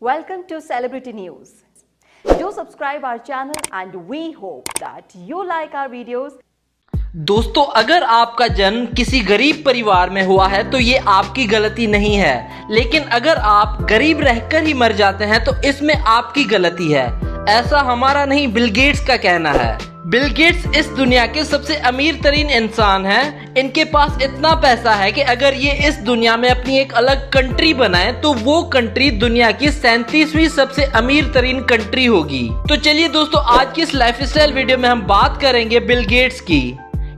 Welcome to Celebrity News. Do subscribe our channel and we hope that you like our videos. दोस्तों, अगर आपका जन्म किसी गरीब परिवार में हुआ है तो ये आपकी गलती नहीं है, लेकिन अगर आप गरीब रहकर ही मर जाते हैं तो इसमें आपकी गलती है। ऐसा हमारा नहीं, बिल गेट्स का कहना है। बिल गेट्स इस दुनिया के सबसे अमीर तरीन इंसान हैं। इनके पास इतना पैसा है कि अगर ये इस दुनिया में अपनी एक अलग कंट्री बनाए तो वो कंट्री दुनिया की 37वीं सबसे अमीर तरीन कंट्री होगी। तो चलिए दोस्तों, आज की इस लाइफस्टाइल वीडियो में हम बात करेंगे बिल गेट्स की।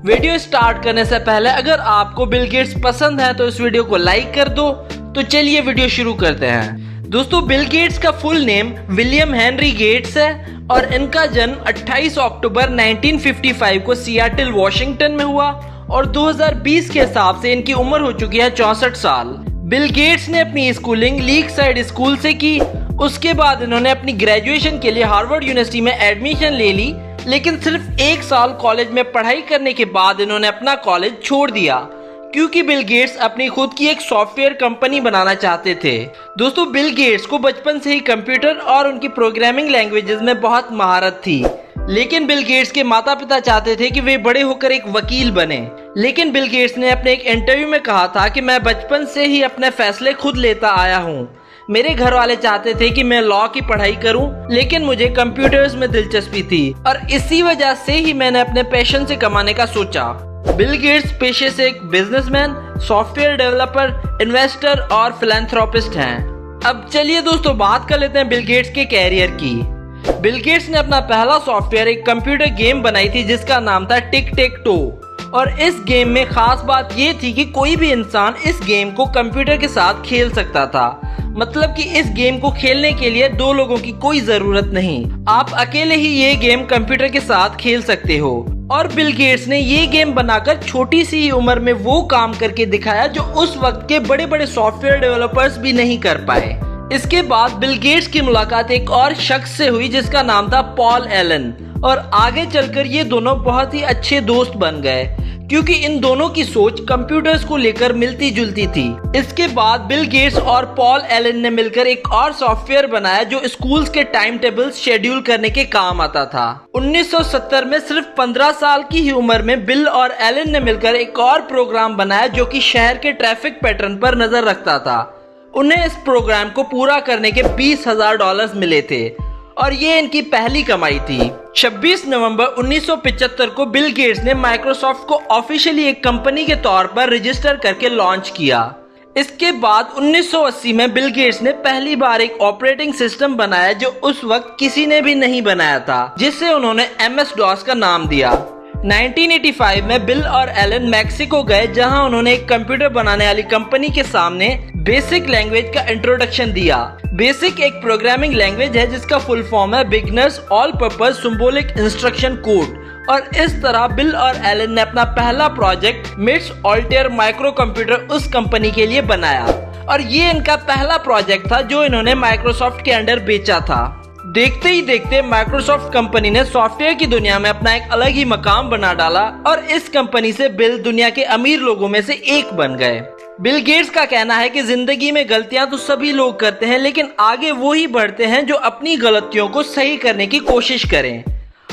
वीडियो स्टार्ट करने से पहले अगर आपको बिल गेट्स पसंद है तो इस वीडियो को लाइक कर दो। तो चलिए वीडियो शुरू करते हैं। दोस्तों, बिल गेट्स का full name William Henry Gates है और इनका जन्म 28 अक्टूबर 1955 को सियाटल वॉशिंगटन में हुआ और 2020 के हिसाब से इनकी उम्र हो चुकी है 64 साल। बिल गेट्स ने अपनी स्कूलिंग लीक साइड स्कूल से की। उसके बाद इन्होंने अपनी ग्रेजुएशन के लिए हार्वर्ड यूनिवर्सिटी में एडमिशन ले ली, लेकिन सिर्फ एक साल कॉलेज में पढ़ाई करने के बाद इन्होंने अपना कॉलेज छोड़ दिया क्योंकि बिल गेट्स अपनी खुद की एक सॉफ्टवेयर कंपनी बनाना चाहते थे। दोस्तों, बिल गेट्स को बचपन से ही कंप्यूटर और उनकी प्रोग्रामिंग लैंग्वेजेस में बहुत महारत थी, लेकिन बिल गेट्स के माता पिता चाहते थे कि वे बड़े होकर एक वकील बने। लेकिन बिल गेट्स ने अपने एक इंटरव्यू में कहा था कि मैं बचपन से ही अपने फैसले खुद लेता आया हूँ। मेरे घर वाले चाहते थे कि मैं लॉ की पढ़ाई करूं, लेकिन मुझे कंप्यूटर्स में दिलचस्पी थी और इसी वजह से ही मैंने अपने पैशन से कमाने का सोचा। बिल गेट्स पेशे से एक बिजनेसमैन, सॉफ्टवेयर डेवलपर, इन्वेस्टर और फिलैंथ्रोपिस्ट हैं। अब चलिए दोस्तों, बात कर लेते हैं बिल गेट्स के कैरियर की। बिल गेट्स ने अपना पहला सॉफ्टवेयर एक कंप्यूटर गेम बनाई थी जिसका नाम था टिक टेक टो, और इस गेम में खास बात ये थी कि कोई भी इंसान इस गेम को कंप्यूटर के साथ खेल सकता था। मतलब कि इस गेम को खेलने के लिए दो लोगों की कोई जरूरत नहीं, आप अकेले ही ये गेम कंप्यूटर के साथ खेल सकते हो। और बिल गेट्स ने ये गेम बनाकर छोटी सी ही उम्र में वो काम करके दिखाया जो उस वक्त के बड़े बड़े सॉफ्टवेयर डेवलपर्स भी नहीं कर पाए। इसके बाद बिल गेट्स की मुलाकात एक और शख्स से हुई जिसका नाम था पॉल एलन, और आगे चलकर ये दोनों बहुत ही अच्छे दोस्त बन गए क्योंकि इन दोनों की सोच कंप्यूटर्स को लेकर मिलती जुलती थी। इसके बाद बिल गेट्स और पॉल एलन ने मिलकर एक और सॉफ्टवेयर बनाया जो स्कूल्स के टाइम टेबल शेड्यूल करने के काम आता था। 1970 में सिर्फ 15 साल की ही उम्र में बिल और एलन ने मिलकर एक और प्रोग्राम बनाया जो कि शहर के ट्रैफिक पैटर्न पर नजर रखता था। उन्हें इस प्रोग्राम को पूरा करने के $20,000 मिले थे और ये इनकी पहली कमाई थी। 26 नवंबर 1975 को बिल गेट्स ने माइक्रोसॉफ्ट को ऑफिशियली एक कंपनी के तौर पर रजिस्टर करके लॉन्च किया। इसके बाद 1980 में बिल गेट्स ने पहली बार एक ऑपरेटिंग सिस्टम बनाया जो उस वक्त किसी ने भी नहीं बनाया था, जिसे उन्होंने MS-DOS का नाम दिया। 1985 में बिल और एलन मैक्सिको गए जहां उन्होंने एक कंप्यूटर बनाने वाली कंपनी के सामने बेसिक लैंग्वेज का इंट्रोडक्शन दिया। बेसिक एक प्रोग्रामिंग लैंग्वेज है जिसका फुल फॉर्म है beginners all purpose symbolic instruction code, और इस तरह बिल और एलन ने अपना पहला प्रोजेक्ट मिट्स ऑल्टेयर माइक्रो कंप्यूटर उस कंपनी के लिए बनाया, और ये इनका पहला प्रोजेक्ट था जो इन्होंने माइक्रोसॉफ्ट के अंडर बेचा था। देखते ही देखते माइक्रोसॉफ्ट कंपनी ने सॉफ्टवेयर की दुनिया में अपना एक अलग ही मकाम बना डाला और इस कंपनी से बिल दुनिया के अमीर लोगों में से एक बन गए। बिल गेट्स का कहना है कि जिंदगी में गलतियां तो सभी लोग करते हैं, लेकिन आगे वो ही बढ़ते हैं जो अपनी गलतियों को सही करने की कोशिश करें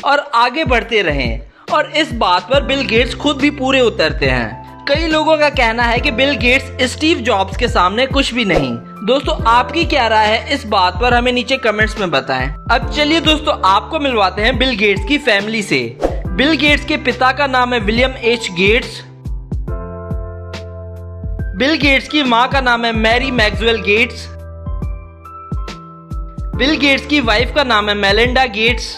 और आगे बढ़ते रहें, और इस बात पर बिल गेट्स खुद भी पूरे उतरते हैं। कई लोगों का कहना है कि बिल गेट्स स्टीव जॉब्स के सामने कुछ भी नहीं। दोस्तों, आपकी क्या राय है इस बात पर हमें नीचे कमेंट्स में बताएं। अब चलिए दोस्तों, आपको मिलवाते हैं बिल गेट्स की फैमिली से। बिल गेट्स के पिता का नाम है William H Gates. Bill Gates की मां का नाम है Mary Maxwell Gates. Bill Gates की वाइफ का नाम है मेलिंडा गेट्स।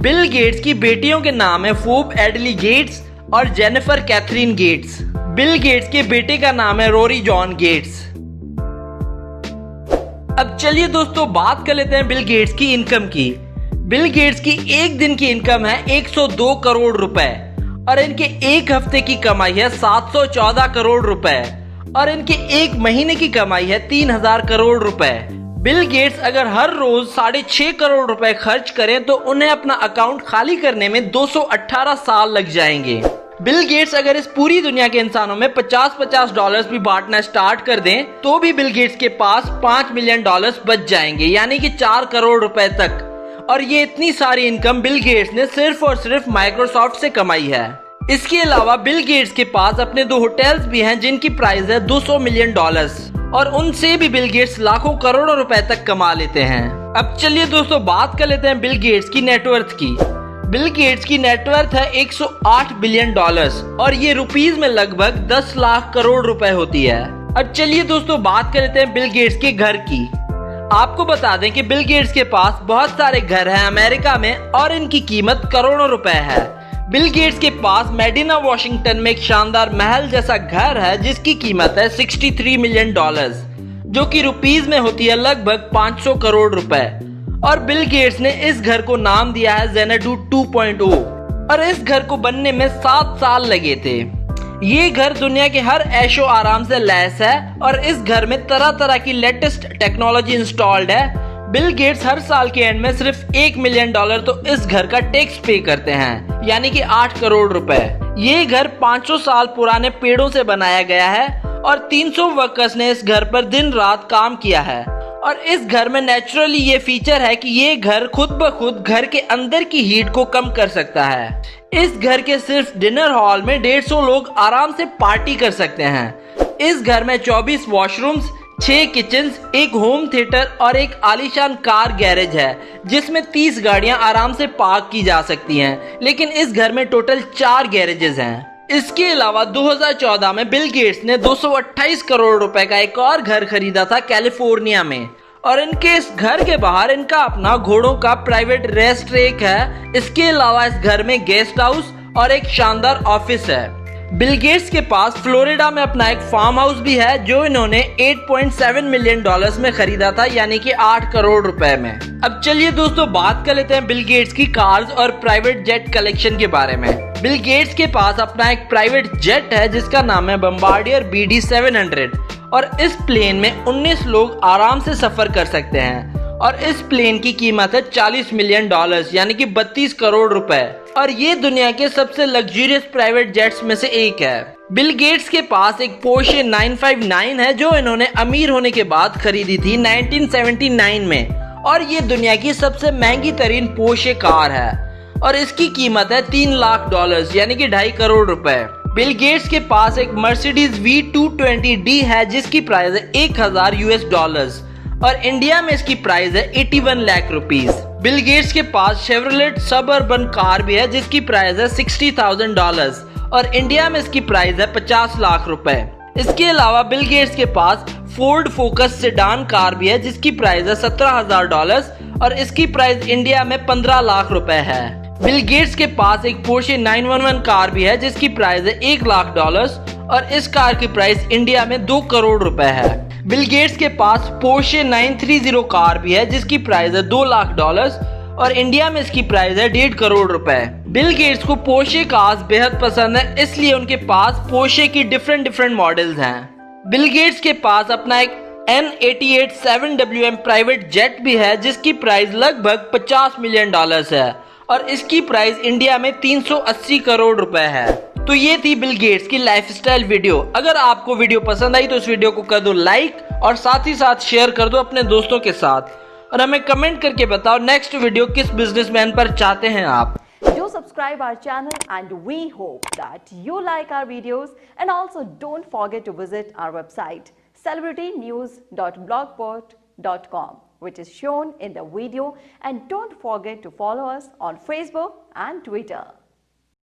बिल गेट्स की बेटियों के नाम है फोब एडली गेट्स और Jennifer Katharine Gates. Bill Gates के बेटे का नाम है रोरी जॉन गेट्स। अब चलिए दोस्तों, बात कर लेते हैं बिल गेट्स की इनकम की। बिल गेट्स की एक दिन की इनकम है 102 करोड़ रुपए, और इनके एक हफ्ते की कमाई है 714 करोड़ रुपए, और इनके एक महीने की कमाई है 3000 करोड़ रुपए। बिल गेट्स अगर हर रोज 6.5 करोड़ रुपए खर्च करें तो उन्हें अपना अकाउंट खाली करने में 218 साल लग जाएंगे। बिल गेट्स अगर इस पूरी दुनिया के इंसानों में 50-50 डॉलर्स भी बांटना स्टार्ट कर दें तो भी बिल गेट्स के पास 5 मिलियन डॉलर्स बच जाएंगे, यानी कि 4 करोड़ रुपए तक। और ये इतनी सारी इनकम बिल गेट्स ने सिर्फ और सिर्फ माइक्रोसॉफ्ट से कमाई है। इसके अलावा बिल गेट्स के पास अपने 2 होटल्स भी हैं जिनकी प्राइस है 200 मिलियन डॉलर्स, और उनसे भी बिल गेट्स लाखों करोड़ों रुपए तक कमा लेते हैं। अब चलिए दोस्तों बात कर लेते हैं बिल गेट्स की नेटवर्थ की। बिल गेट्स की नेटवर्थ है 108 बिलियन डॉलर्स, और ये रुपीस में लगभग 10 लाख करोड़ रुपए होती है। अब चलिए दोस्तों बात कर लेते हैं बिल गेट्स के घर की। आपको बता दें कि बिल गेट्स के पास बहुत सारे घर हैं अमेरिका में, और इनकी कीमत करोड़ों रुपए है। बिल गेट्स के पास मेडिना वॉशिंगटन में एक शानदार महल जैसा घर है जिसकी कीमत है 63 मिलियन डॉलर्स, जो कि रुपीस में होती है लगभग 500 करोड़ रुपए। और बिल गेट्स ने इस घर को नाम दिया है ज़ेनाडू 2.0, और इस घर को बनने में 7 साल लगे थे। ये घर दुनिया के हर ऐशो आराम से लैस है, और इस घर में तरह तरह की लेटेस्ट टेक्नोलॉजी इंस्टॉल्ड है। बिल गेट्स हर साल के एंड में सिर्फ 1 मिलियन डॉलर तो इस घर का टैक्स पे करते हैं, यानी कि 8 करोड़ रुपए। ये घर 500 साल पुराने पेड़ों से बनाया गया है, और 300 वर्कर्स ने इस घर पर दिन रात काम किया है। और इस घर में नेचुरली ये फीचर है कि ये घर खुद ब खुद घर के अंदर की हीट को कम कर सकता है। इस घर के सिर्फ डिनर हॉल में 150 लोग आराम से पार्टी कर सकते हैं। इस घर में 24 वॉशरूम्स, 6 किचन्स, एक होम थिएटर और एक आलीशान कार गैरेज है जिसमें 30 गाड़ियां आराम से पार्क की जा सकती हैं। लेकिन इस घर में टोटल 4 गैरेजेस हैं। इसके अलावा 2014 में बिल गेट्स ने 228 करोड़ रुपए का एक और घर खरीदा था कैलिफोर्निया में, और इनके इस घर के बाहर इनका अपना घोड़ों का प्राइवेट रेस्ट ट्रैक है। इसके अलावा इस घर में गेस्ट हाउस और एक शानदार ऑफिस है। बिल गेट्स के पास फ्लोरिडा में अपना एक फार्म हाउस भी है जो इन्होंने 8.7 मिलियन डॉलर्स में खरीदा था, यानी कि 8 करोड़ रुपए में। अब चलिए दोस्तों बात कर लेते हैं बिल गेट्स की कार्स और प्राइवेट जेट कलेक्शन के बारे में। बिल गेट्स के पास अपना एक प्राइवेट जेट है जिसका नाम है बम्बार्डियर BD 700, और इस प्लेन में 19 लोग आराम से सफर कर सकते हैं। और इस प्लेन की कीमत है 40 मिलियन डॉलर्स, यानी कि 32 करोड़ रुपए, और ये दुनिया के सबसे लग्जरियस प्राइवेट जेट्स में से एक है। बिल गेट्स के पास एक पोर्शे 959 है जो इन्होंने अमीर होने के बाद खरीदी थी 1979 में, और ये दुनिया की सबसे महंगी तरीन पोर्शे कार है, और इसकी कीमत है 3 लाख डॉलर्स, यानी कि 2.5 करोड़ रुपए। बिल गेट्स के पास एक मर्सिडीज V220D है जिसकी प्राइस है 1000 US डॉलर्स, और इंडिया में इसकी प्राइस है 81 लाख रुपीस। बिल गेट्स के पास शेवरलेट सबअर्बन कार भी है जिसकी प्राइस है 60,000 डॉलर्स, और इंडिया में इसकी प्राइस है 50 लाख रुपए। इसके अलावा बिल गेट्स के पास फोर्ड फोकस सेडान कार भी है जिसकी प्राइस है 17,000 डॉलर्स, और इसकी प्राइस इंडिया में 15 लाख रुपए है। बिल गेट्स के पास एक पोर्शे 911 कार भी है जिसकी प्राइस है 1 लाख डॉलर्स, और इस कार की प्राइस इंडिया में 2 करोड़ रुपए है। बिल गेट्स के पास पोर्शे 930 कार भी है जिसकी प्राइस है 2 लाख डॉलर्स, और इंडिया में इसकी प्राइस है 1.5 करोड़ रुपए। बिल गेट्स को पोर्शे कार्स बेहद पसंद है, इसलिए उनके पास पोर्शे की डिफरेंट मॉडल्स हैं। बिल गेट्स के पास अपना एक N88 7WM प्राइवेट जेट भी है जिसकी प्राइस लगभग 50 मिलियन डॉलर्स है, और इसकी प्राइस इंडिया में 380 करोड़ रुपए है। तो ये थी बिल गेट्स की लाइफस्टाइल वीडियो। अगर आपको वीडियो पसंद आई तो इस वीडियो को कर दो लाइक, और साथ ही साथ शेयर कर दो अपने दोस्तों के साथ, और हमें कमेंट करके बताओ नेक्स्ट वीडियो किस बिजनेसमैन पर चाहते हैं आप। Do subscribe our channel, and we hope that you like our videos, and also don't forget to visit our website celebritynews.blogspot.com, which is shown in the video, and don't forget to follow us on Facebook and Twitter.